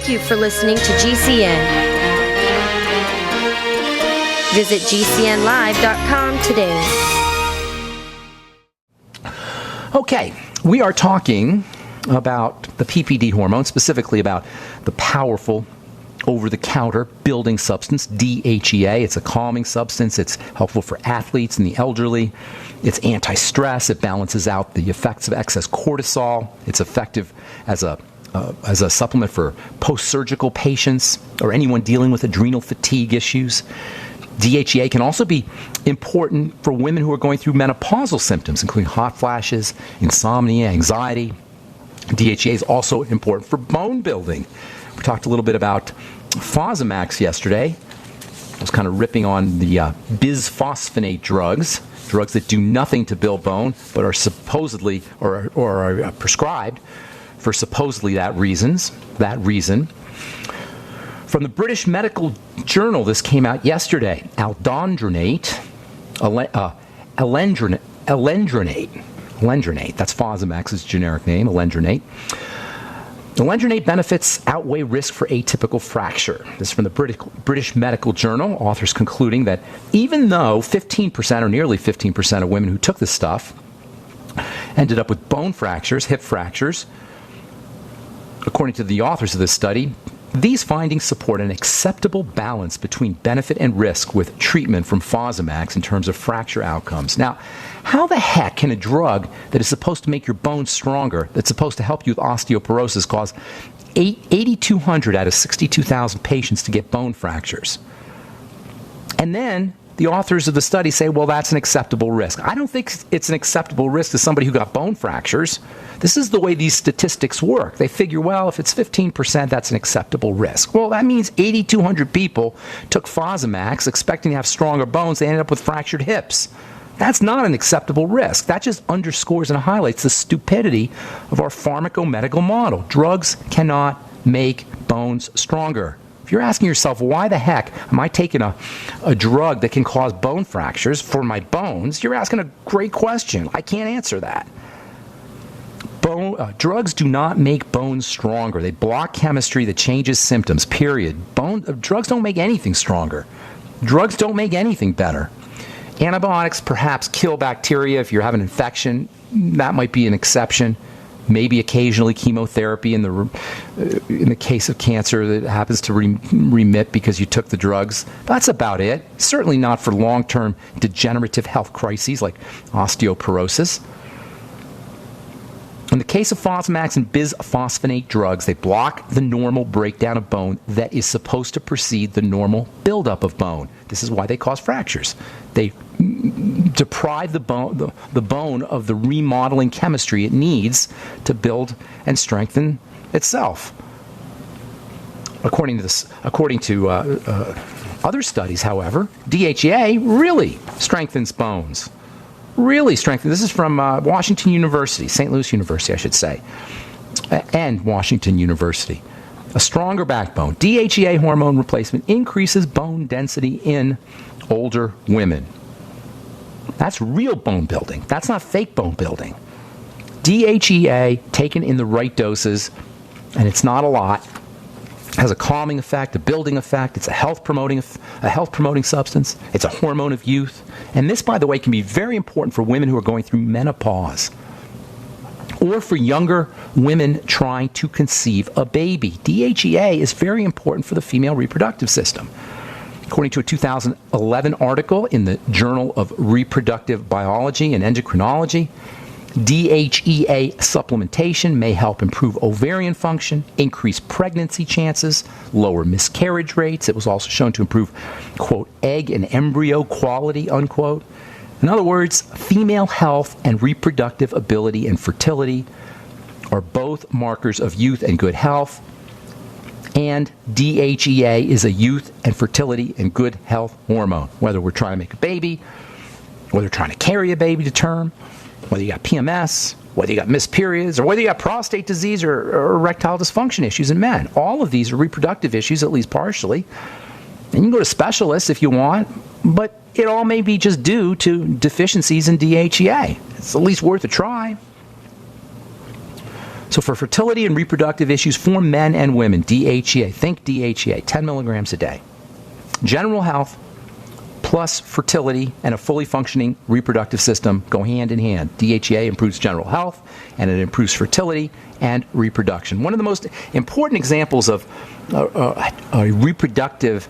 Thank you for listening to GCN. Visit GCNlive.com today. Okay, we are talking about the PPD hormone, specifically about the powerful over-the-counter building substance, DHEA. It's a calming substance. It's helpful for athletes and the elderly. It's anti-stress. It balances out the effects of excess cortisol. It's effective as a supplement for post-surgical patients or anyone dealing with adrenal fatigue issues. DHEA can also be important for women who are going through menopausal symptoms, including hot flashes, insomnia, anxiety. DHEA is also important for bone building. We talked a little bit about fosamax yesterday. I was kind of ripping on the bisphosphonate drugs that do nothing to build bone, but are supposedly or are prescribed for supposedly that reason. From the British Medical Journal, this came out yesterday. Alendronate, that's Fosamax's generic name, alendronate. Alendronate benefits outweigh risk for atypical fracture. This is from the British Medical Journal, authors concluding that even though 15% or nearly 15% of women who took this stuff ended up with bone fractures, hip fractures, according to the authors of this study, these findings support an acceptable balance between benefit and risk with treatment from Fosamax in terms of fracture outcomes. Now, how the heck can a drug that is supposed to make your bones stronger, that's supposed to help you with osteoporosis, cause 8,200 out of 62,000 patients to get bone fractures? And then the authors of the study say, well, that's an acceptable risk. I don't think it's an acceptable risk to somebody who got bone fractures. This is the way these statistics work. They figure, well, if it's 15%, that's an acceptable risk. Well, that means 8,200 people took Fosamax expecting to have stronger bones. They ended up with fractured hips. That's not an acceptable risk. That just underscores and highlights the stupidity of our pharmacomedical model. Drugs cannot make bones stronger. If you're asking yourself, why the heck am I taking a drug that can cause bone fractures for my bones, you're asking a great question. I can't answer that. Drugs do not make bones stronger. They block chemistry that changes symptoms, period. Drugs don't make anything stronger. Drugs don't make anything better. Antibiotics perhaps kill bacteria if you have an infection. That might be an exception. Maybe occasionally chemotherapy in the case of cancer that happens to remit because you took the drugs. That's about it. Certainly not for long-term degenerative health crises like osteoporosis. In the case of Fosamax and bisphosphonate drugs, they block the normal breakdown of bone that is supposed to precede the normal buildup of bone. This is why they cause fractures. They deprive the bone of the remodeling chemistry it needs to build and strengthen itself. According to other studies, however, DHEA really strengthens bones. Really strengthens. This is from Washington University, St. Louis University, I should say, and Washington University. A stronger backbone. DHEA hormone replacement increases bone density in older women. That's real bone building. That's not fake bone building. DHEA taken in the right doses, and it's not a lot, has a calming effect, a building effect. It's a health promoting substance. It's a hormone of youth. And this, by the way, can be very important for women who are going through menopause or for younger women trying to conceive a baby. DHEA is very important for the female reproductive system. According to a 2011 article in the Journal of Reproductive Biology and Endocrinology, DHEA supplementation may help improve ovarian function, increase pregnancy chances, lower miscarriage rates. It was also shown to improve, quote, egg and embryo quality, unquote. In other words, female health and reproductive ability and fertility are both markers of youth and good health. And DHEA is a youth and fertility and good health hormone. Whether we're trying to make a baby, whether we're trying to carry a baby to term, whether you got PMS, whether you got missed periods, or whether you got prostate disease or erectile dysfunction issues in men. All of these are reproductive issues, at least partially. And you can go to specialists if you want, but it all may be just due to deficiencies in DHEA. It's at least worth a try. So for fertility and reproductive issues for men and women, DHEA, think DHEA, 10 milligrams a day. General health plus fertility and a fully functioning reproductive system go hand in hand. DHEA improves general health, and it improves fertility and reproduction. One of the most important examples of a reproductive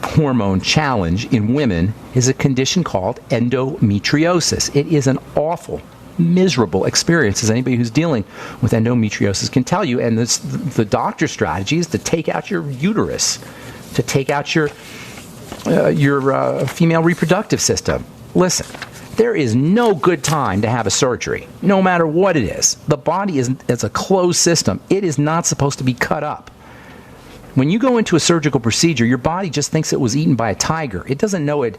hormone challenge in women is a condition called endometriosis. It is an awful, miserable experience, as anybody who's dealing with endometriosis can tell you. And the doctor's strategy is to take out your uterus, to take out your female reproductive system. Listen, there is no good time to have a surgery, no matter what it is. The body is a closed system. It is not supposed to be cut up. When you go into a surgical procedure, your body just thinks it was eaten by a tiger. It doesn't know it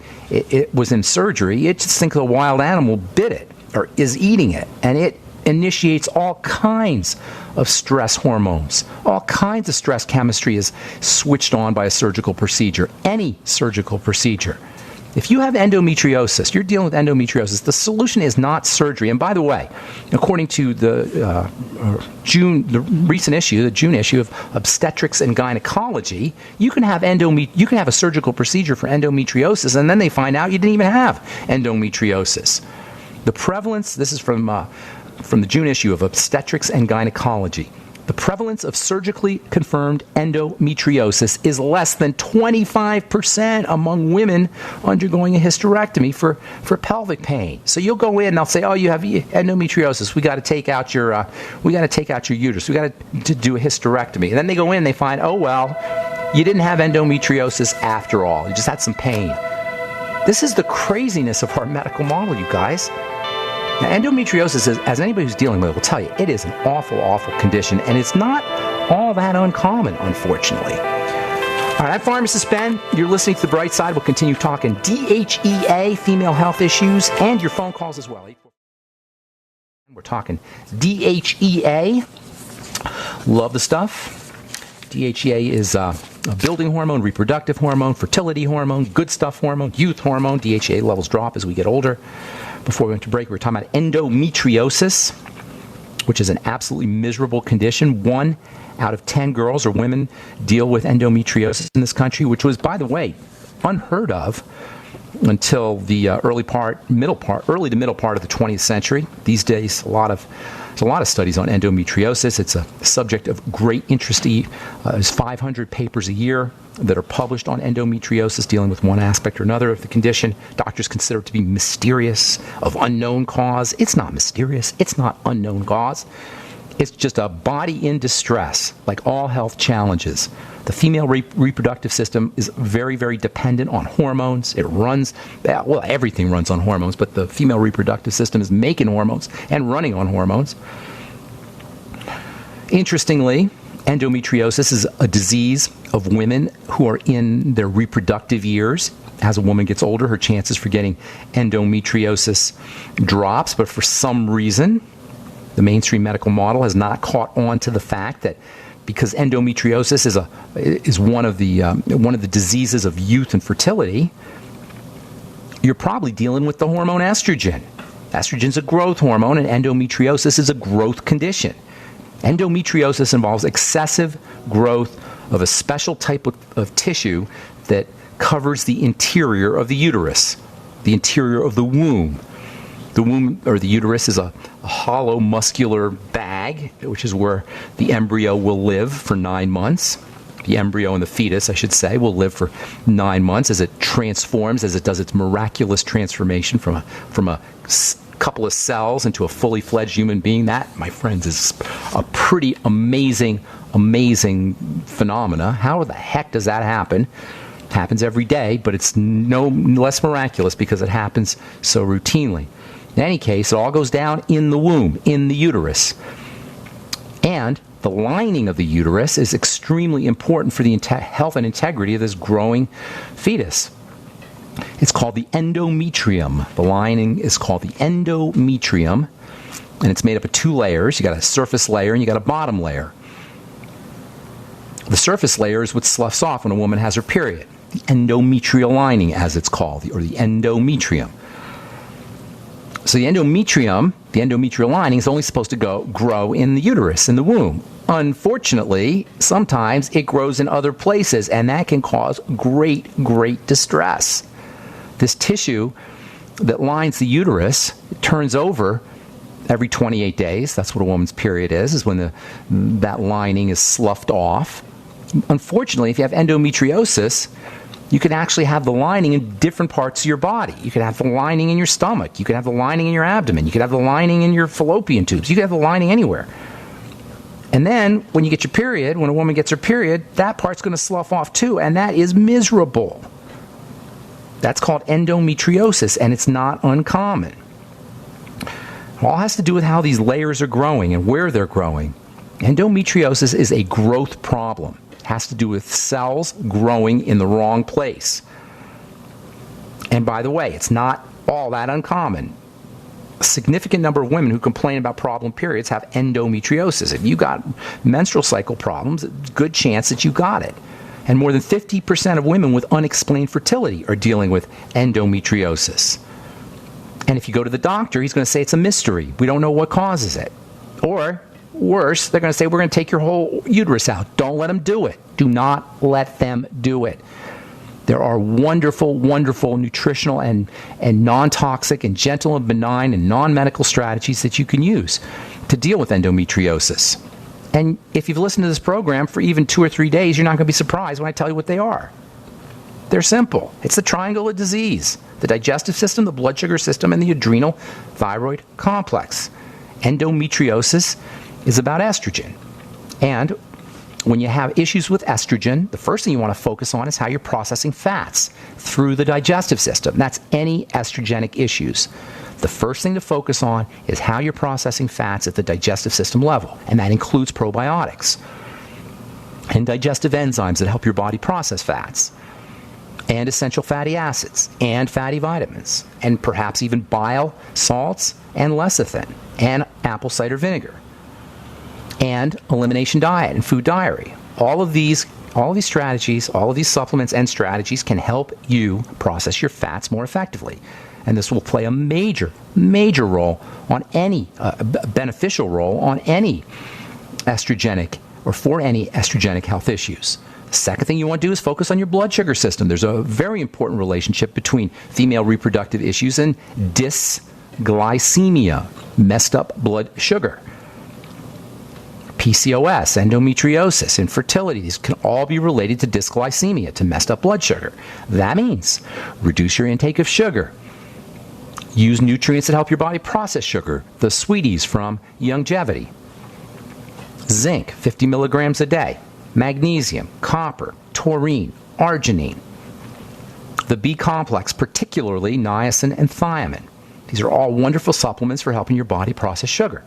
was in surgery. It just thinks a wild animal bit it or is eating it. And it initiates all kinds of stress hormones. All kinds of stress chemistry is switched on by a surgical procedure, any surgical procedure. If you have endometriosis, you're dealing with endometriosis, the solution is not surgery. And by the way, according to the June issue of Obstetrics and Gynecology, you can have a surgical procedure for endometriosis, and then they find out you didn't even have endometriosis. The prevalence, this is from the June issue of Obstetrics and Gynecology. The prevalence of surgically confirmed endometriosis is less than 25% among women undergoing a hysterectomy for pelvic pain. So you'll go in and they'll say, "Oh, you have endometriosis. We got to take out your uterus. We got to do a hysterectomy." And then they go in and they find, "Oh well, you didn't have endometriosis after all. You just had some pain." This is the craziness of our medical model, you guys. Now, endometriosis, as anybody who's dealing with it will tell you, it is an awful, awful condition, and it's not all that uncommon, unfortunately. All right, I'm Pharmacist Ben. You're listening to The Bright Side. We'll continue talking DHEA, female health issues, and your phone calls as well. We're talking DHEA. Love the stuff. DHEA is a building hormone, reproductive hormone, fertility hormone, good stuff hormone, youth hormone. DHEA levels drop as we get older. Before we went to break, we were talking about endometriosis, which is an absolutely miserable condition. 1 out of 10 girls or women deal with endometriosis in this country, which was, by the way, unheard of until the early to middle part of the 20th century. These days, there's a lot of studies on endometriosis. It's a subject of great interest. There's 500 papers a year that are published on endometriosis, dealing with one aspect or another of the condition. Doctors consider it to be mysterious, of unknown cause. It's not mysterious. It's not unknown cause. It's just a body in distress, like all health challenges. The female reproductive system is very, very dependent on hormones. It runs, well, everything runs on hormones, but the female reproductive system is making hormones and running on hormones. Interestingly, endometriosis is a disease of women who are in their reproductive years. As a woman gets older, her chances for getting endometriosis drops, but for some reason, the mainstream medical model has not caught on to the fact that because endometriosis is one of the diseases of youth and fertility, you're probably dealing with the hormone estrogen. Estrogen is a growth hormone, and endometriosis is a growth condition. Endometriosis involves excessive growth of a special type of tissue that covers the interior of the uterus, the interior of the womb. The womb, or the uterus, is a hollow muscular bag, which is where the embryo will live for 9 months. The embryo and the fetus, I should say, will live for 9 months as it transforms, as it does its miraculous transformation from a couple of cells into a fully fledged human being. That, my friends, is a pretty amazing phenomena. How the heck does that happen? It happens every day, but it's no less miraculous because it happens so routinely. In any case, it all goes down in the womb, in the uterus. And the lining of the uterus is extremely important for the health and integrity of this growing fetus. It's called the endometrium. The lining is called the endometrium, and it's made up of 2 layers. You got a surface layer and you got a bottom layer. The surface layer is what sloughs off when a woman has her period. The endometrial lining, as it's called, or the endometrium. So the endometrium, the endometrial lining, is only supposed to grow in the uterus, in the womb. Unfortunately, sometimes it grows in other places, and that can cause great, great distress. This tissue that lines the uterus turns over every 28 days. That's what a woman's period is when that lining is sloughed off. Unfortunately, if you have endometriosis, you can actually have the lining in different parts of your body. You can have the lining in your stomach. You can have the lining in your abdomen. You can have the lining in your fallopian tubes. You can have the lining anywhere. And then when you get your period, when a woman gets her period, that part's going to slough off too, and that is miserable. That's called endometriosis, and it's not uncommon. It all has to do with how these layers are growing and where they're growing. Endometriosis is a growth problem. It has to do with cells growing in the wrong place. And by the way, it's not all that uncommon. A significant number of women who complain about problem periods have endometriosis. If you got menstrual cycle problems, good chance that you got it. And more than 50% of women with unexplained fertility are dealing with endometriosis. And if you go to the doctor, he's going to say it's a mystery. We don't know what causes it. Or, worse, they're going to say, we're going to take your whole uterus out. Don't let them do it. Do not let them do it. There are wonderful, wonderful nutritional and non-toxic and gentle and benign and non-medical strategies that you can use to deal with endometriosis. And if you've listened to this program for even 2 or 3 days, you're not going to be surprised when I tell you what they are. They're simple. It's the triangle of disease: the digestive system, the blood sugar system, and the adrenal thyroid complex. Endometriosis is about estrogen. And when you have issues with estrogen, the first thing you want to focus on is how you're processing fats through the digestive system. That's any estrogenic issues. The first thing to focus on is how you're processing fats at the digestive system level, and that includes probiotics and digestive enzymes that help your body process fats, and essential fatty acids, and fatty vitamins, and perhaps even bile salts and lecithin, and apple cider vinegar, and elimination diet and food diary. All of these strategies, all of these supplements and strategies can help you process your fats more effectively. And this will play a major, major role on any, beneficial role on any estrogenic or for any estrogenic health issues. The second thing you want to do is focus on your blood sugar system. There's a very important relationship between female reproductive issues and dysglycemia, messed up blood sugar. PCOS, endometriosis, infertility, these can all be related to dysglycemia, to messed up blood sugar. That means reduce your intake of sugar. Use nutrients that help your body process sugar. The sweeties from Youngevity. Zinc, 50 milligrams a day. Magnesium, copper, taurine, arginine. The B complex, particularly niacin and thiamine. These are all wonderful supplements for helping your body process sugar.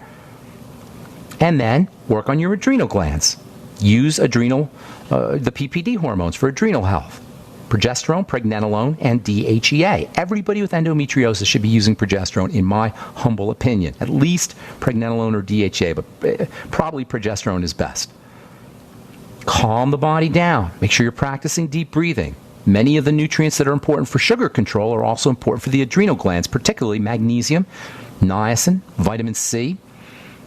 And then work on your adrenal glands. Use the PPD hormones for adrenal health. Progesterone, pregnenolone, and DHEA. Everybody with endometriosis should be using progesterone, in my humble opinion. At least pregnenolone or DHEA, but probably progesterone is best. Calm the body down. Make sure you're practicing deep breathing. Many of the nutrients that are important for sugar control are also important for the adrenal glands, particularly magnesium, niacin, vitamin C.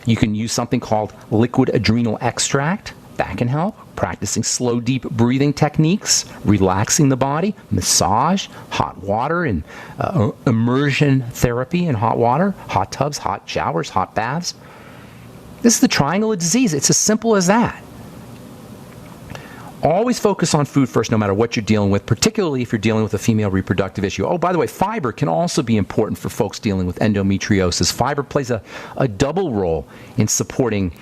You can use something called liquid adrenal extract. That can help. Practicing slow, deep breathing techniques, relaxing the body, massage, hot water, and immersion therapy in hot water, hot tubs, hot showers, hot baths. This is the triangle of disease. It's as simple as that. Always focus on food first, no matter what you're dealing with, particularly if you're dealing with a female reproductive issue. Oh, by the way, fiber can also be important for folks dealing with endometriosis. Fiber plays a double role in supporting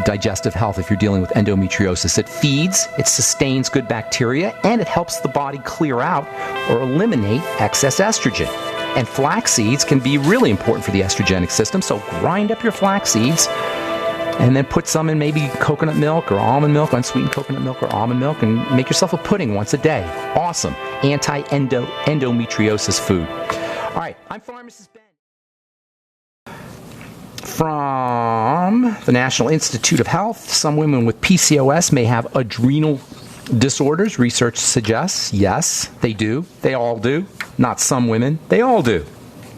digestive health if you're dealing with endometriosis. It feeds, it sustains good bacteria, and it helps the body clear out or eliminate excess estrogen. And flax seeds can be really important for the estrogenic system, so grind up your flax seeds and then put some in maybe coconut milk or almond milk, unsweetened coconut milk or almond milk, and make yourself a pudding once a day. Awesome. Anti-endometriosis food. All right, I'm Pharmacist Ben. From the National Institute of Health, some women with PCOS may have adrenal disorders. Research suggests, yes, they do. They all do. Not some women. They all do.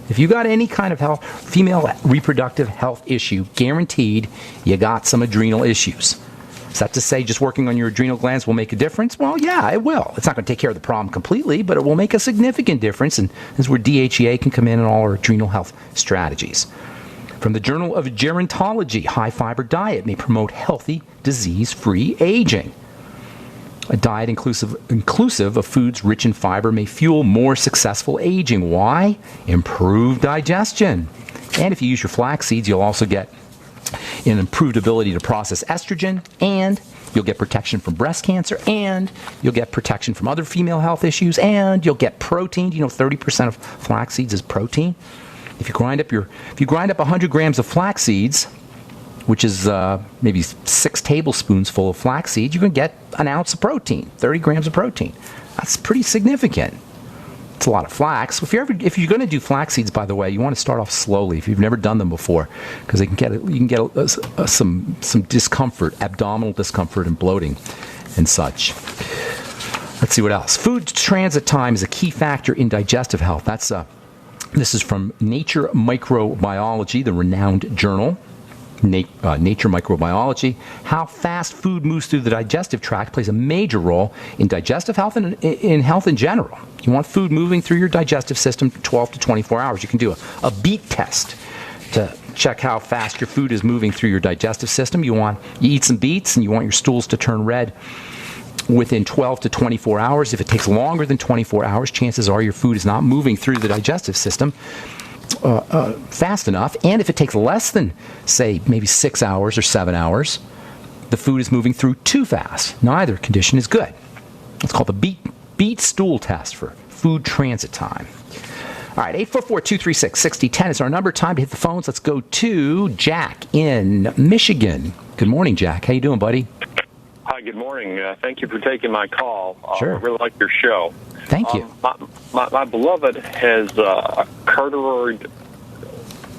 If you got any kind of health, female reproductive health issue, guaranteed you got some adrenal issues. Is that to say just working on your adrenal glands will make a difference? Well, yeah, it will. It's not going to take care of the problem completely, but it will make a significant difference, and this is where DHEA can come in all our adrenal health strategies. From the Journal of Gerontology, high-fiber diet may promote healthy, disease-free aging. A diet inclusive of foods rich in fiber may fuel more successful aging. Why? Improved digestion. And if you use your flax seeds, you'll also get an improved ability to process estrogen, and you'll get protection from breast cancer, and you'll get protection from other female health issues, and you'll get protein. 30% of flax seeds is protein. If you grind up 100 grams of flax seeds, which is maybe 6 tablespoons full of flax seeds, you can get an ounce of protein, 30 grams of protein. That's pretty significant. It's a lot of flax. If you're going to do flax seeds, by the way, you want to start off slowly if you've never done them before, because you can get some discomfort, abdominal discomfort and bloating and such. Let's see what else. Food transit time is a key factor in digestive health. This is from Nature Microbiology, the renowned journal. Nature Microbiology. How fast food moves through the digestive tract plays a major role in digestive health and in health in general. You want food moving through your digestive system 12 to 24 hours. You can do a beet test to check how fast your food is moving through your digestive system. You eat some beets and you want your stools to turn red within 12 to 24 hours. If it takes longer than 24 hours, chances are your food is not moving through the digestive system fast enough. And if it takes less than, say, maybe 6 hours or 7 hours, the food is moving through too fast. Neither condition is good. It's called the beet stool test for food transit time. All right, 844-236-6010 is our number. Time to hit the phones. Let's go to Jack in Michigan. Good morning, Jack. How you doing, buddy? Hi, good morning. Thank you for taking my call. Sure. I really like your show. Thank you. My beloved has a carotid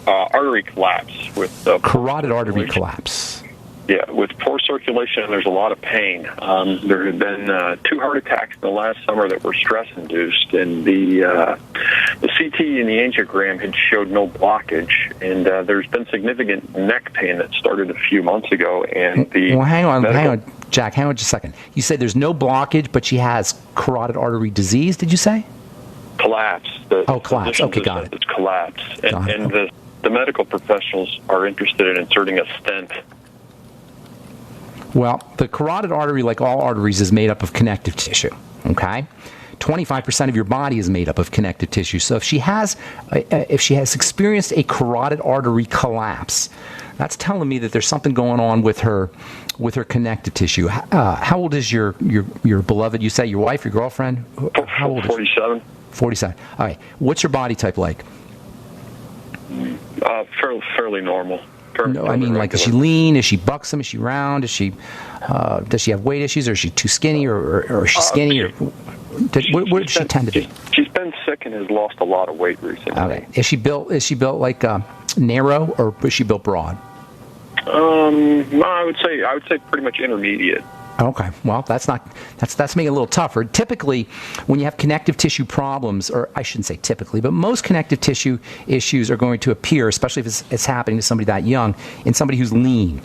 artery collapse with carotid artery collapse. Yeah, with poor circulation, and there's a lot of pain. There have been 2 heart attacks in the last summer that were stress-induced, and the CT and the angiogram had showed no blockage, and there's been significant neck pain that started a few months ago. And hang on, Jack, hang on just a second. You said there's no blockage, but she has carotid artery disease, did you say? Collapse. Collapse. Okay, got it. It's collapse. And the medical professionals are interested in inserting a stent. Well, the carotid artery, like all arteries, is made up of connective tissue, okay? 25% of your body is made up of connective tissue. So if she has experienced a carotid artery collapse, that's telling me that there's something going on with her connective tissue. How old is your beloved? You say your wife, your girlfriend? How old is she? 47. 47. All right. What's your body type like? Fairly normal. No, I mean, like, is she lean? Is she buxom? Is she round? Does she have weight issues? Or is she too skinny? Or is she skinny? Where does she tend to be? She's been sick and has lost a lot of weight recently. Okay. Is she built like narrow, or is she built broad? I would say pretty much intermediate. Okay, well, that's making it a little tougher. Typically, when you have connective tissue problems, or I shouldn't say typically, but most connective tissue issues are going to appear, especially if it's happening to somebody that young, in somebody who's lean,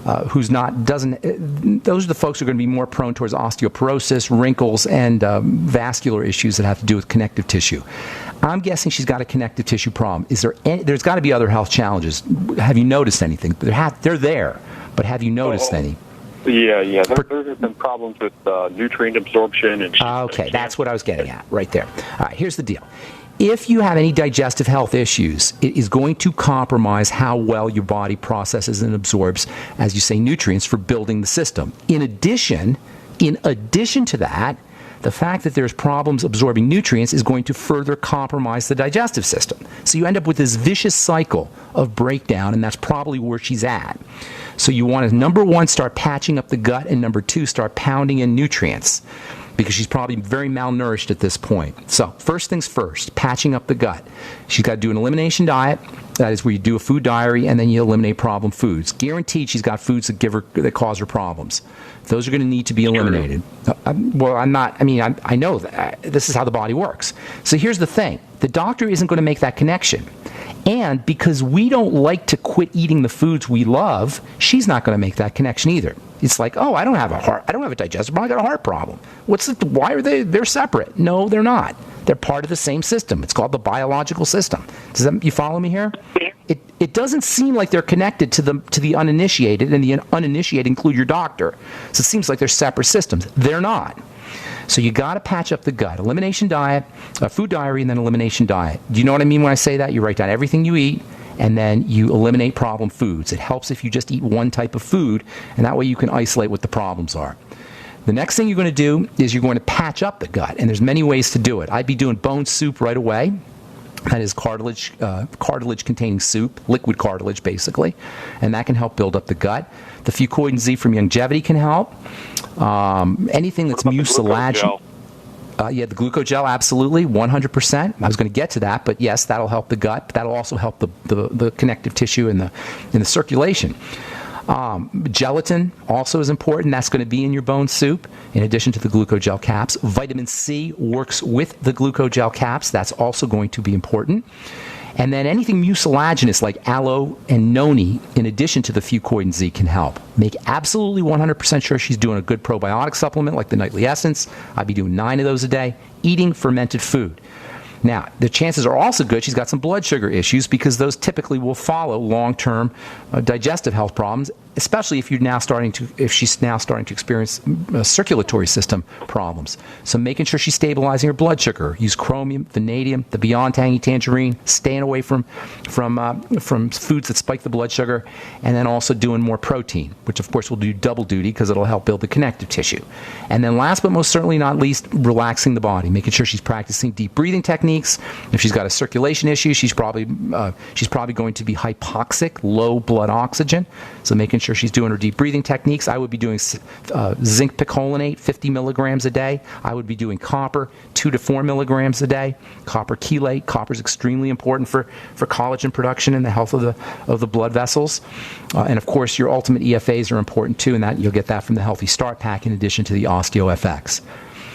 those are the folks who are going to be more prone towards osteoporosis, wrinkles, and vascular issues that have to do with connective tissue. I'm guessing she's got a connective tissue problem. There's got to be other health challenges. Have you noticed anything? They're there, but have you noticed any? Yeah. There have been problems with nutrient absorption. Okay, that's what I was getting at right there. All right, here's the deal. If you have any digestive health issues, it is going to compromise how well your body processes and absorbs, as you say, nutrients for building the system. In addition to that, the fact that there's problems absorbing nutrients is going to further compromise the digestive system. So you end up with this vicious cycle of breakdown, and that's probably where she's at. So you want to, number one, start patching up the gut, and number two, start pounding in nutrients. because she's probably very malnourished at this point. So first things first, patching up the gut. She's got to do an elimination diet. That is where you do a food diary and then you eliminate problem foods. Guaranteed she's got foods that cause her problems. Those are going to need to be eliminated. I know that this is how the body works. So here's the thing. The doctor isn't going to make that connection. And because we don't like to quit eating the foods we love, she's not going to make that connection either. It's like, oh, I don't have a digestive problem, I got a heart problem. Why are they're separate? No, they're not. They're part of the same system. It's called the biological system. You follow me here? It doesn't seem like they're connected to the uninitiated, and the uninitiated include your doctor. So it seems like they're separate systems. They're not. So you got to patch up the gut. Elimination diet, a food diary, and then elimination diet. Do you know what I mean when I say that? You write down everything you eat, and then you eliminate problem foods. It helps if you just eat one type of food, and that way you can isolate what the problems are. The next thing you're going to do is you're going to patch up the gut, and there's many ways to do it. I'd be doing bone soup right away. That is cartilage-containing soup, liquid cartilage, basically, and that can help build up the gut. The fucoid Z from Longevity can help. Anything that's mucilagin. The glucogel, absolutely, 100%. I was going to get to that, but yes, that'll help the gut. But that'll also help the connective tissue in the circulation. Gelatin also is important. That's going to be in your bone soup, in addition to the glucogel caps. Vitamin C works with the glucogel caps. That's also going to be important. And then anything mucilaginous like aloe and noni, in addition to the fucoid Z, can help. Make absolutely 100% sure she's doing a good probiotic supplement like the Nightly Essence. I'd be doing 9 of those a day. Eating fermented food. Now, the chances are also good she's got some blood sugar issues, because those typically will follow long-term digestive health problems, especially if she's now starting to experience circulatory system problems. So making sure she's stabilizing her blood sugar. Use chromium, vanadium, the Beyond Tangy Tangerine, staying away from foods that spike the blood sugar, and then also doing more protein, which of course will do double duty because it'll help build the connective tissue. And then last but most certainly not least, relaxing the body, making sure she's practicing deep breathing techniques. If she's got a circulation issue, she's probably going to be hypoxic, low blood oxygen. So making sure she's doing her deep breathing techniques. I would be doing zinc picolinate, 50 milligrams a day. I would be doing copper, 2 to 4 milligrams a day. Copper chelate. Copper is extremely important for collagen production and the health of the blood vessels. And of course, your ultimate EFAs are important too, and that you'll get that from the Healthy Start Pack in addition to the OsteoFX.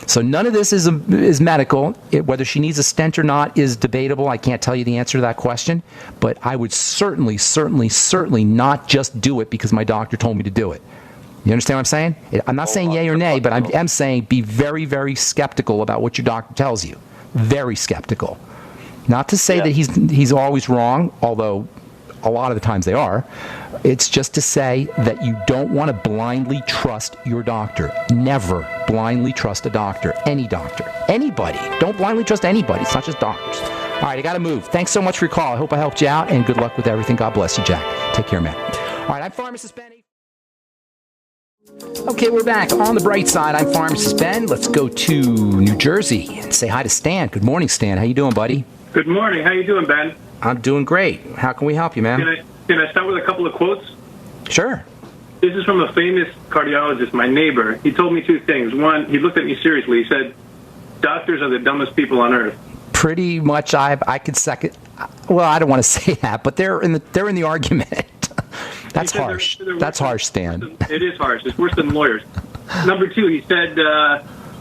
So none of this is medical. Whether she needs a stent or not is debatable. I can't tell you the answer to that question. But I would certainly not just do it because my doctor told me to do it. You understand what I'm saying? I'm not saying yay or nay, but I am saying be very, very skeptical about what your doctor tells you. Very skeptical. Not to say that he's always wrong, although a lot of the times they are. It's just to say that you don't want to blindly trust your doctor. Never blindly trust a doctor. Any doctor. Anybody. Don't blindly trust anybody. It's not just doctors. All right, I got to move. Thanks so much for your call. I hope I helped you out, and good luck with everything. God bless you, Jack. Take care, man. All right, I'm Pharmacist Benny. Okay, we're back. On the bright side, I'm Pharmacist Ben. Let's go to New Jersey and say hi to Stan. Good morning, Stan. How you doing, buddy? Good morning. How you doing, Ben? I'm doing great. How can we help you, man? Can I start with a couple of quotes? Sure. This is from a famous cardiologist, my neighbor. He told me 2 things. One, he looked at me seriously. He said, doctors are the dumbest people on earth. Pretty much, I could second. Well, I don't want to say that, but they're in the argument. That's harsh. That's harsh, Stan. It is harsh. It's worse than lawyers. Number 2, he said,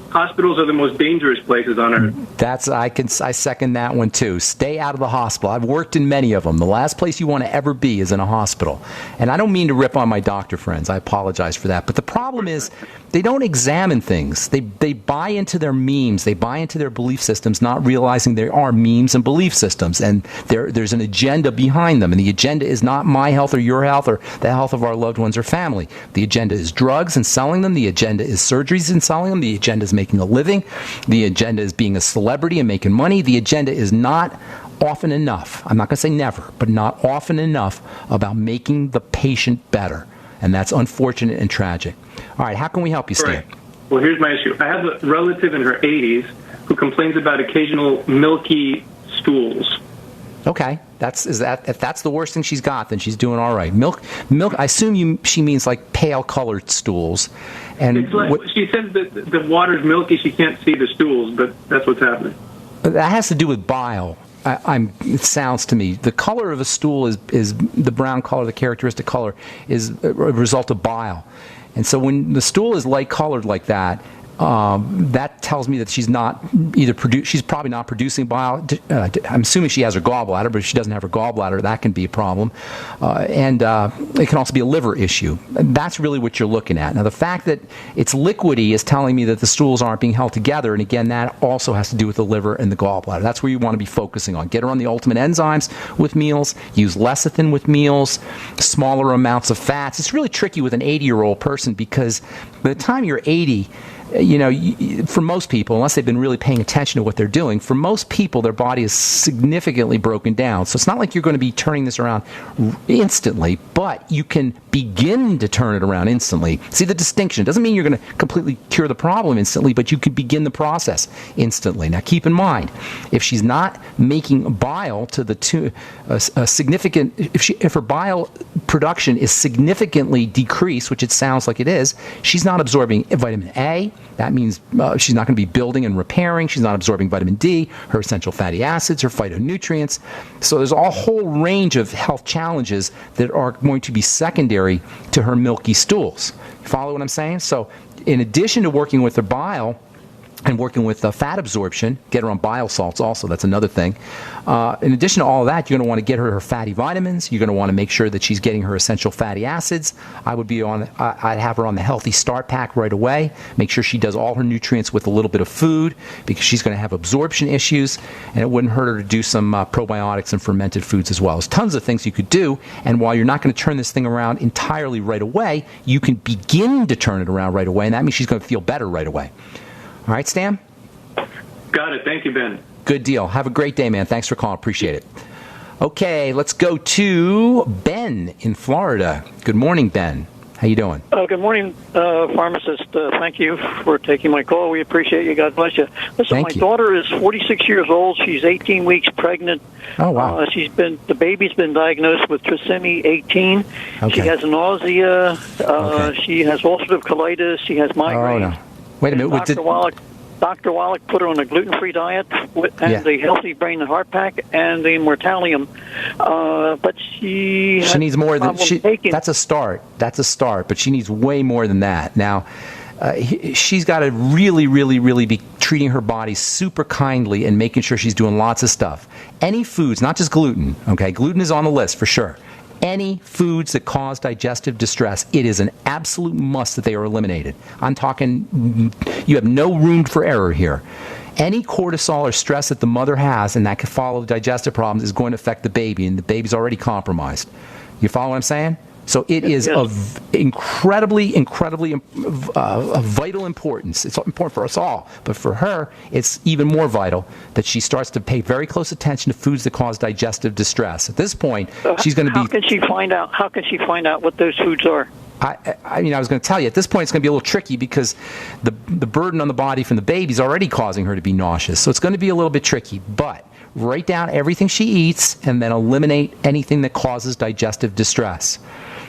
hospitals are the most dangerous places on earth. I second that one too. Stay out of the hospital. I've worked in many of them. The last place you want to ever be is in a hospital. And I don't mean to rip on my doctor friends. I apologize for that. But the problem is they don't examine things. They buy into their memes. They buy into their belief systems, not realizing there are memes and belief systems. And there's an agenda behind them. And the agenda is not my health or your health or the health of our loved ones or family. The agenda is drugs and selling them. The agenda is surgeries and selling them. The agenda is making a living. The agenda is being a celebrity and making money. The agenda is not often enough. I'm not going to say never, but not often enough about making the patient better. And that's unfortunate and tragic. All right, how can we help you, Stan? Right. Well, here's my issue. I have a relative in her 80s who complains about occasional milky stools. Okay. If that's the worst thing she's got, then she's doing all right. Milk. I assume she means like pale colored stools. And it's like, she says that the water's milky. She can't see the stools, but that's what's happening. That has to do with bile. It sounds to me the color of a stool is the brown color, the characteristic color is a result of bile, and so when the stool is light colored like that. That tells me that she's not she's probably not producing bile. I'm assuming she has her gallbladder, but if she doesn't have her gallbladder, that can be a problem. And it can also be a liver issue. That's really what you're looking at. Now, the fact that it's liquidy is telling me that the stools aren't being held together. And again, that also has to do with the liver and the gallbladder. That's where you want to be focusing on. Get her on the ultimate enzymes with meals. Use lecithin with meals. Smaller amounts of fats. It's really tricky with an 80-year-old person because by the time you're 80, for most people, unless they've been really paying attention to what they're doing, for most people, their body is significantly broken down. So it's not like you're going to be turning this around instantly, but you can begin to turn it around instantly. See the distinction? It doesn't mean you're going to completely cure the problem instantly, but you can begin the process instantly. Now, keep in mind, if she's not making bile to a significant, if her bile production is significantly decreased, which it sounds like it is, she's not absorbing vitamin A. That means she's not going to be building and repairing. She's not absorbing vitamin D, her essential fatty acids, her phytonutrients. So there's a whole range of health challenges that are going to be secondary to her milky stools. You follow what I'm saying? So in addition to working with her bile, and working with fat absorption, get her on bile salts also, that's another thing. In addition to all of that, you're going to want to get her fatty vitamins. You're going to want to make sure that she's getting her essential fatty acids. I'd have her on the Healthy Start Pack right away. Make sure she does all her nutrients with a little bit of food because she's going to have absorption issues, and it wouldn't hurt her to do some probiotics and fermented foods as well. There's tons of things you could do, and while you're not going to turn this thing around entirely right away, you can begin to turn it around right away, and that means she's going to feel better right away. All right, Stan? Got it. Thank you, Ben. Good deal. Have a great day, man. Thanks for calling. Appreciate it. Okay, let's go to Ben in Florida. Good morning, Ben. How you doing? Good morning, pharmacist. Thank you for taking my call. We appreciate you. God bless you. Listen, my daughter is 46 years old. She's 18 weeks pregnant. Oh, wow. The baby's been diagnosed with trisomy 18. Okay. She has nausea. She has ulcerative colitis. She has migraine. Oh, no. Wait a minute. Dr. Wallach put her on a gluten-free diet and the Healthy Brain and Heart Pack and the Mortalium. But she needs more than taking. That's a start. But she needs way more than that. Now, she's got to really, really, really be treating her body super kindly and making sure she's doing lots of stuff. Any foods, not just gluten. Okay, gluten is on the list for sure. Any foods that cause digestive distress, it is an absolute must that they are eliminated. I'm talking, you have no room for error here. Any cortisol or stress that the mother has, and that can follow the digestive problems, is going to affect the baby, and the baby's already compromised. You follow what I'm saying? So it is of incredibly vital importance. It's important for us all, but for her, it's even more vital that she starts to pay very close attention to foods that cause digestive distress. At this point, she's going to be. How can she find out what those foods are? I was going to tell you, at this point, it's going to be a little tricky because the burden on the body from the baby is already causing her to be nauseous. So it's going to be a little bit tricky, but write down everything she eats and then eliminate anything that causes digestive distress.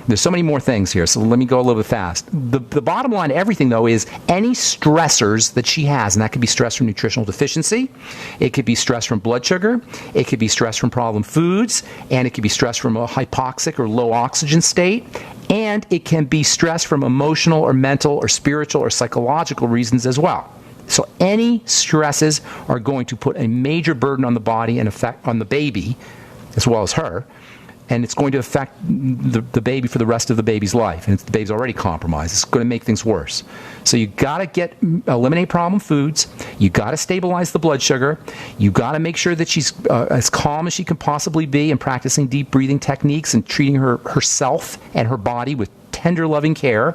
There's so many more things here, so let me go a little bit fast. The bottom line to everything, though, is any stressors that she has, and that could be stress from nutritional deficiency, it could be stress from blood sugar, it could be stress from problem foods, and it could be stress from a hypoxic or low oxygen state, and it can be stress from emotional or mental or spiritual or psychological reasons as well. So any stresses are going to put a major burden on the body and effect on the baby, as well as her, and it's going to affect the baby for the rest of the baby's life. And the baby's already compromised. It's going to make things worse. So you got to eliminate problem foods. You got to stabilize the blood sugar. You got to make sure that she's as calm as she can possibly be and practicing deep breathing techniques and treating herself and her body with tender, loving care.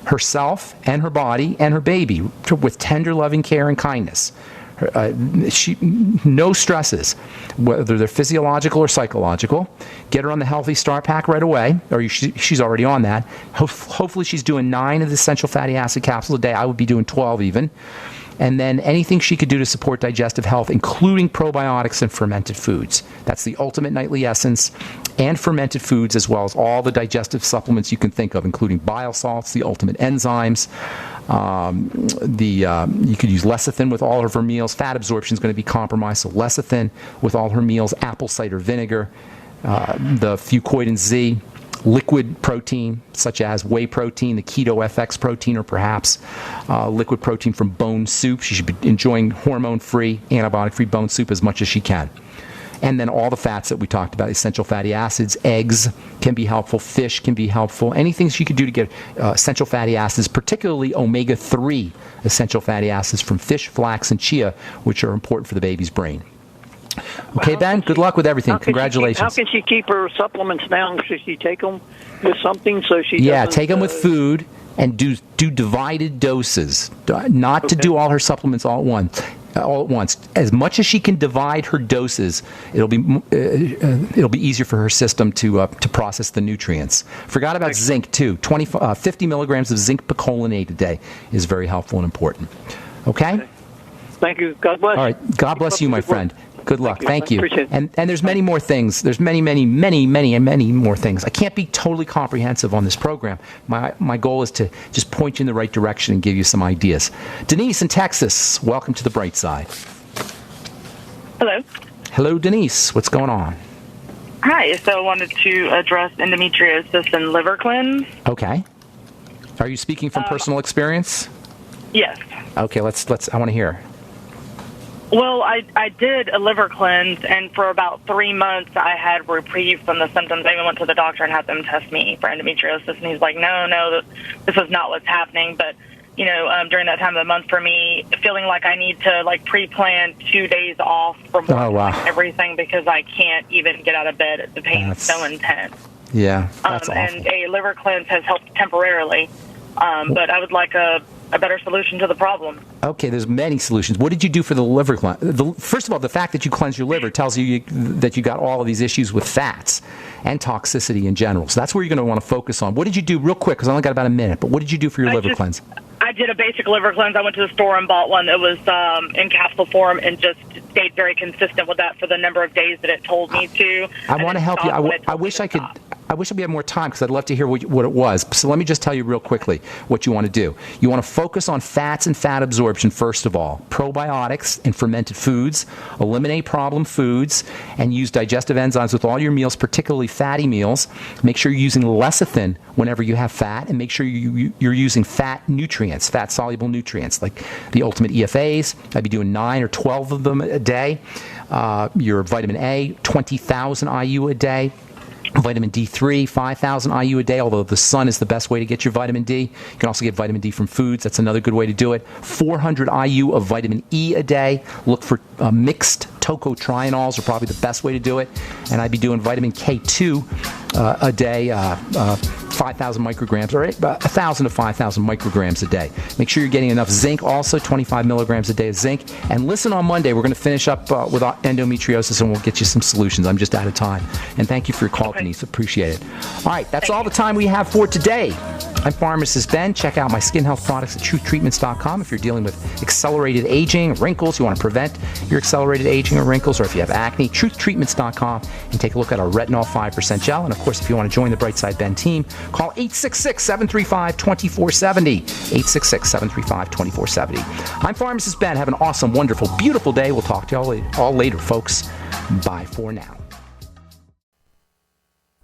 Herself and her body and her baby with tender, loving care and kindness. No stresses, whether they're physiological or psychological. Get her on the Healthy Start Pack right away, or she's already on that. Hopefully she's doing 9 of the essential fatty acid capsules a day. I would be doing 12 even. And then anything she could do to support digestive health, including probiotics and fermented foods. That's the Ultimate Nightly Essence and fermented foods, as well as all the digestive supplements you can think of, including bile salts, the Ultimate Enzymes. You could use lecithin with all of her meals. Fat absorption is going to be compromised, so lecithin with all her meals, apple cider vinegar, the Fucoidan Z, liquid protein such as whey protein, the Keto FX protein, or perhaps liquid protein from bone soup. She should be enjoying hormone-free, antibiotic-free bone soup as much as she can. And then all the fats that we talked about, essential fatty acids, eggs can be helpful, fish can be helpful, anything she could do to get essential fatty acids, particularly omega-3 essential fatty acids from fish, flax, and chia, which are important for the baby's brain. Okay, Ben, good luck with everything. Congratulations. How can she keep her supplements down? Should she take them with something so she doesn't... take them with food and do divided doses, not to do all her supplements all at once. As much as she can divide her doses, it'll be easier for her system to process the nutrients. Forgot about zinc too. 50 milligrams of zinc picolinate a day is very helpful and important. Okay? Thank you. God bless. All right. God bless you, my friend. Good luck. Thank you. Appreciate it. And there's many more things. There's many more things. I can't be totally comprehensive on this program. My goal is to just point you in the right direction and give you some ideas. Denise in Texas, welcome to the bright side. Hello. Hello, Denise. What's going on? Hi. So I wanted to address endometriosis and liver cleanse. Okay. Are you speaking from personal experience? Yes. Okay. I want to hear. Well, I did a liver cleanse, and for about 3 months, I had reprieve from the symptoms. I even went to the doctor and had them test me for endometriosis, and he's like, no, this is not what's happening. But, during that time of the month for me, feeling like I need to, pre-plan 2 days off from everything because I can't even get out of bed. The pain's so intense. Yeah, that's awful. And a liver cleanse has helped temporarily, but I would like a better solution to the problem. Okay, there's many solutions. What did you do for the liver cleanse? First of all, the fact that you cleanse your liver tells you that you got all of these issues with fats and toxicity in general. So that's where you're going to want to focus on. What did you do, real quick, because I only got about a minute, but what did you do for your liver cleanse? I did a basic liver cleanse. I went to the store and bought one that was in capsule form and just stayed very consistent with that for the number of days that it told me to. I want to help you. I wish I could... I wish we had more time because I'd love to hear what it was. So let me just tell you real quickly what you want to do. You want to focus on fats and fat absorption first of all. Probiotics and fermented foods. Eliminate problem foods and use digestive enzymes with all your meals, particularly fatty meals. Make sure you're using lecithin whenever you have fat, and make sure you're using fat nutrients, fat-soluble nutrients, like the Ultimate EFAs. I'd be doing 9 or 12 of them a day. Your vitamin A, 20,000 IU a day. Vitamin D3, 5,000 IU a day, although the sun is the best way to get your vitamin D. You can also get vitamin D from foods. That's another good way to do it. 400 IU of vitamin E a day. Look for mixed tocotrienols are probably the best way to do it. And I'd be doing vitamin K2 a day, 5,000 micrograms, or 1,000 to 5,000 micrograms a day. Make sure you're getting enough zinc also, 25 milligrams a day of zinc. And listen on Monday. We're going to finish up with endometriosis, and we'll get you some solutions. I'm just out of time. And thank you for your call, Denise. Appreciate it. All right, that's all the time we have for today. I'm Pharmacist Ben. Check out my skin health products at truthtreatments.com if you're dealing with accelerated aging, wrinkles, you want to prevent your accelerated aging or wrinkles, or if you have acne, truthtreatments.com, and take a look at our retinol 5% gel. And of course, if you want to join the Brightside Ben team, call 866-735-2470. 866-735-2470. I'm Pharmacist Ben. Have an awesome, wonderful, beautiful day. We'll talk to you all later, folks. Bye for now.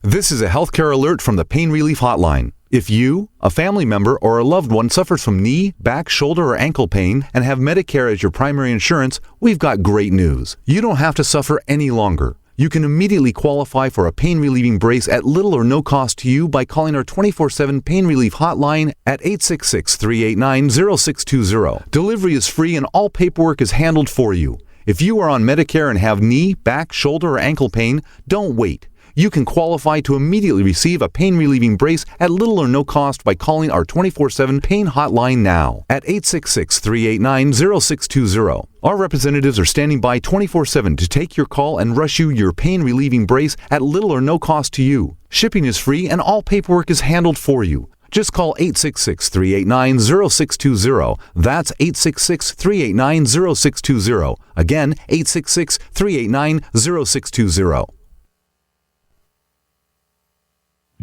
This is a healthcare alert from the Pain Relief Hotline. If you, a family member, or a loved one suffers from knee, back, shoulder, or ankle pain and have Medicare as your primary insurance, we've got great news. You don't have to suffer any longer. You can immediately qualify for a pain-relieving brace at little or no cost to you by calling our 24/7 Pain Relief Hotline at 866-389-0620. Delivery is free and all paperwork is handled for you. If you are on Medicare and have knee, back, shoulder, or ankle pain, don't wait. You can qualify to immediately receive a pain-relieving brace at little or no cost by calling our 24/7 Pain Hotline now at 866-389-0620. Our representatives are standing by 24/7 to take your call and rush you your pain-relieving brace at little or no cost to you. Shipping is free and all paperwork is handled for you. Just call 866-389-0620. That's 866-389-0620. Again, 866-389-0620.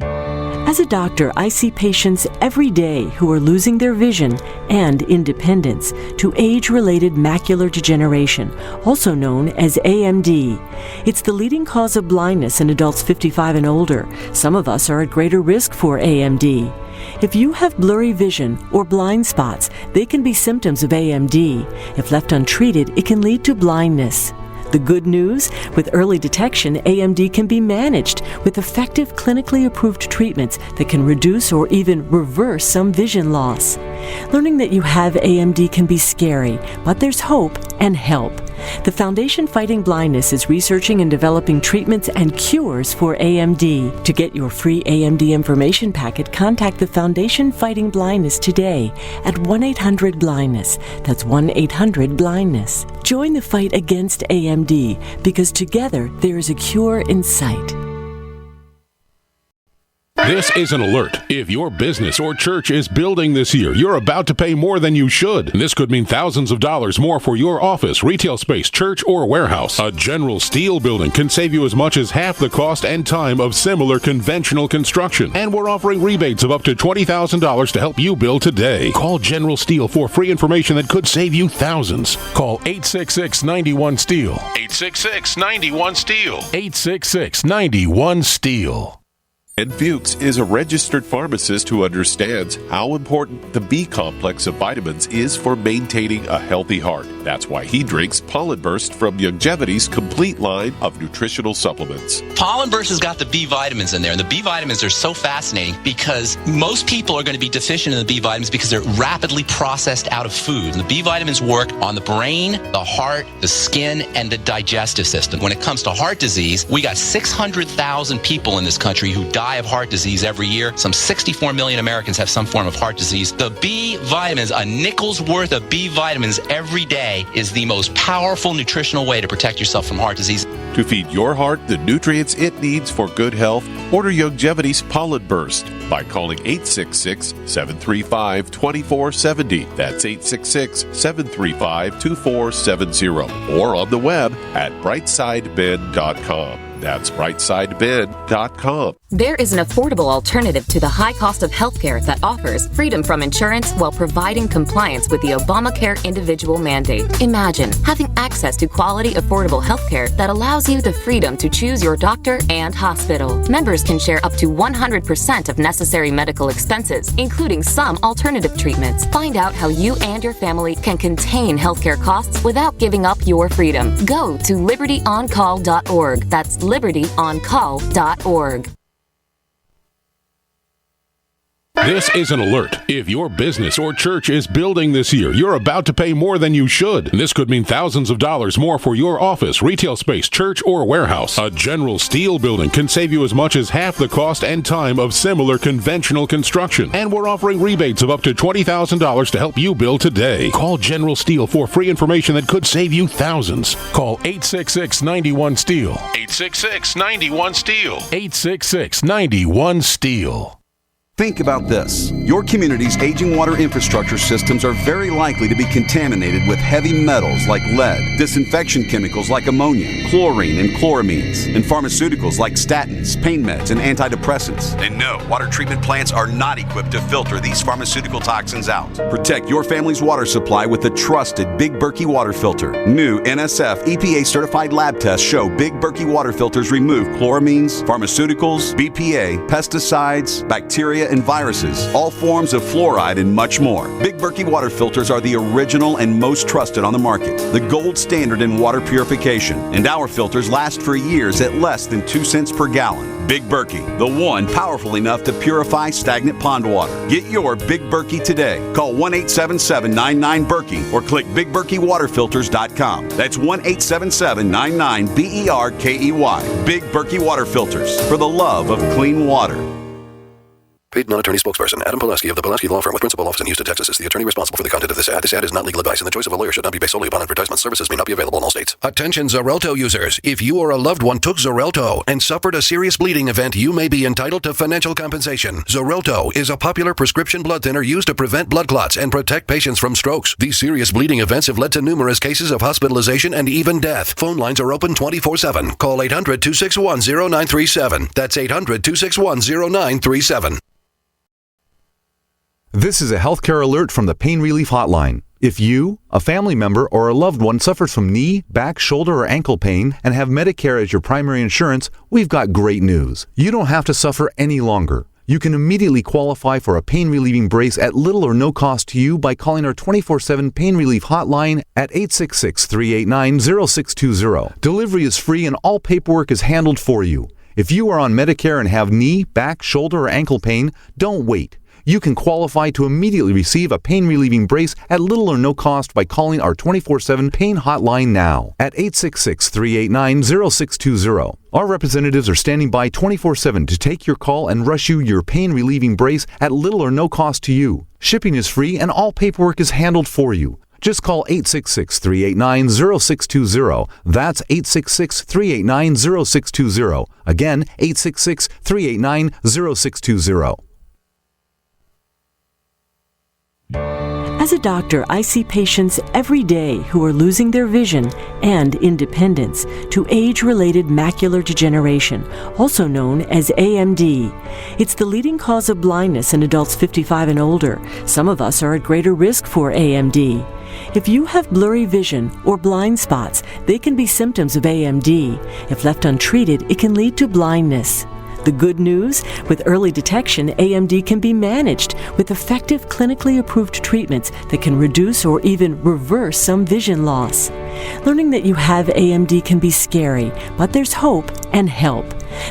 As a doctor, I see patients every day who are losing their vision and independence to age-related macular degeneration, also known as AMD. It's the leading cause of blindness in adults 55 and older. Some of us are at greater risk for AMD. If you have blurry vision or blind spots, they can be symptoms of AMD. If left untreated, it can lead to blindness. The good news? With early detection, AMD can be managed with effective clinically approved treatments that can reduce or even reverse some vision loss. Learning that you have AMD can be scary, but there's hope and help. The Foundation Fighting Blindness is researching and developing treatments and cures for AMD. To get your free AMD information packet, contact the Foundation Fighting Blindness today at 1-800-BLINDNESS. That's 1-800-BLINDNESS. Join the fight against AMD because together there is a cure in sight. This is an alert. If your business or church is building this year, you're about to pay more than you should. And this could mean thousands of dollars more for your office, retail space, church, or warehouse. A General Steel building can save you as much as half the cost and time of similar conventional construction. And we're offering rebates of up to $20,000 to help you build today. Call General Steel for free information that could save you thousands. Call 866-91-STEEL. 866-91-STEEL. 866-91-STEEL. Ed Fuchs is a registered pharmacist who understands how important the B complex of vitamins is for maintaining a healthy heart. That's why he drinks Pollen Burst from Youngevity's complete line of nutritional supplements. Pollen Burst has got the B vitamins in there, and the B vitamins are so fascinating because most people are going to be deficient in the B vitamins because they're rapidly processed out of food. And the B vitamins work on the brain, the heart, the skin, and the digestive system. When it comes to heart disease, we got 600,000 people in this country who die of heart disease every year. Some 64 million Americans have some form of heart disease. The B vitamins, a nickel's worth of B vitamins every day, is the most powerful nutritional way to protect yourself from heart disease. To feed your heart the nutrients it needs for good health, order Youngevity's Pollen Burst by calling 866-735-2470. That's 866-735-2470. Or on the web at brightsideben.com. That's brightsideben.com. There is an affordable alternative to the high cost of healthcare that offers freedom from insurance while providing compliance with the Obamacare individual mandate. Imagine having access to quality, affordable healthcare that allows you the freedom to choose your doctor and hospital. Members can share up to 100% of necessary medical expenses, including some alternative treatments. Find out how you and your family can contain healthcare costs without giving up your freedom. Go to libertyoncall.org. That's libertyoncall.org. This is an alert. If your business or church is building this year, you're about to pay more than you should. And this could mean thousands of dollars more for your office, retail space, church, or warehouse. A General Steel building can save you as much as half the cost and time of similar conventional construction. And we're offering rebates of up to $20,000 to help you build today. Call General Steel for free information that could save you thousands. Call 866-91-STEEL. 866-91-STEEL. 866-91-STEEL. Think about this. Your community's aging water infrastructure systems are very likely to be contaminated with heavy metals like lead, disinfection chemicals like ammonia, chlorine and chloramines, and pharmaceuticals like statins, pain meds, and antidepressants. And no, water treatment plants are not equipped to filter these pharmaceutical toxins out. Protect your family's water supply with the trusted Big Berkey water filter. New NSF EPA certified lab tests show Big Berkey water filters remove chloramines, pharmaceuticals, BPA, pesticides, bacteria, and viruses, all forms of fluoride, and much more. Big Berkey water filters are the original and most trusted on the market, the gold standard in water purification, and our filters last for years at less than 2 cents per gallon. Big Berkey, the one powerful enough to purify stagnant pond water. Get your Big Berkey today. Call 1-877-99-BERKEY or click BigBerkeyWaterFilters.com. That's 1-877-99-BERKEY. Big Berkey Water Filters, for the love of clean water. Paid non-attorney spokesperson Adam Pulaski of the Pulaski Law Firm with principal office in Houston, Texas is the attorney responsible for the content of this ad. This ad is not legal advice, and the choice of a lawyer should not be based solely upon advertisement. Services may not be available in all states. Attention Xarelto users. If you or a loved one took Xarelto and suffered a serious bleeding event, you may be entitled to financial compensation. Xarelto is a popular prescription blood thinner used to prevent blood clots and protect patients from strokes. These serious bleeding events have led to numerous cases of hospitalization and even death. Phone lines are open 24/7. Call 800-261-0937. That's 800-261-0937. This is a healthcare alert from the Pain Relief Hotline. If you, a family member, or a loved one suffers from knee, back, shoulder, or ankle pain and have Medicare as your primary insurance, we've got great news. You don't have to suffer any longer. You can immediately qualify for a pain-relieving brace at little or no cost to you by calling our 24/7 Pain Relief Hotline at 866-389-0620. Delivery is free and all paperwork is handled for you. If you are on Medicare and have knee, back, shoulder, or ankle pain, don't wait. You can qualify to immediately receive a pain-relieving brace at little or no cost by calling our 24/7 Pain Hotline now at 866-389-0620. Our representatives are standing by 24/7 to take your call and rush you your pain-relieving brace at little or no cost to you. Shipping is free and all paperwork is handled for you. Just call 866-389-0620. That's 866-389-0620. Again, 866-389-0620. As a doctor, I see patients every day who are losing their vision and independence to age-related macular degeneration, also known as AMD. It's the leading cause of blindness in adults 55 and older. Some of us are at greater risk for AMD. If you have blurry vision or blind spots, they can be symptoms of AMD. If left untreated, it can lead to blindness. The good news? With early detection, AMD can be managed with effective clinically approved treatments that can reduce or even reverse some vision loss. Learning that you have AMD can be scary, but there's hope and help.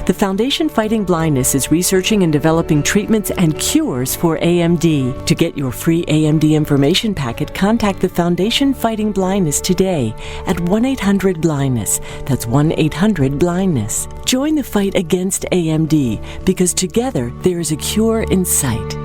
The Foundation Fighting Blindness is researching and developing treatments and cures for AMD. To get your free AMD information packet, contact the Foundation Fighting Blindness today at 1-800-BLINDNESS. That's 1-800-BLINDNESS. Join the fight against AMD because together there is a cure in sight.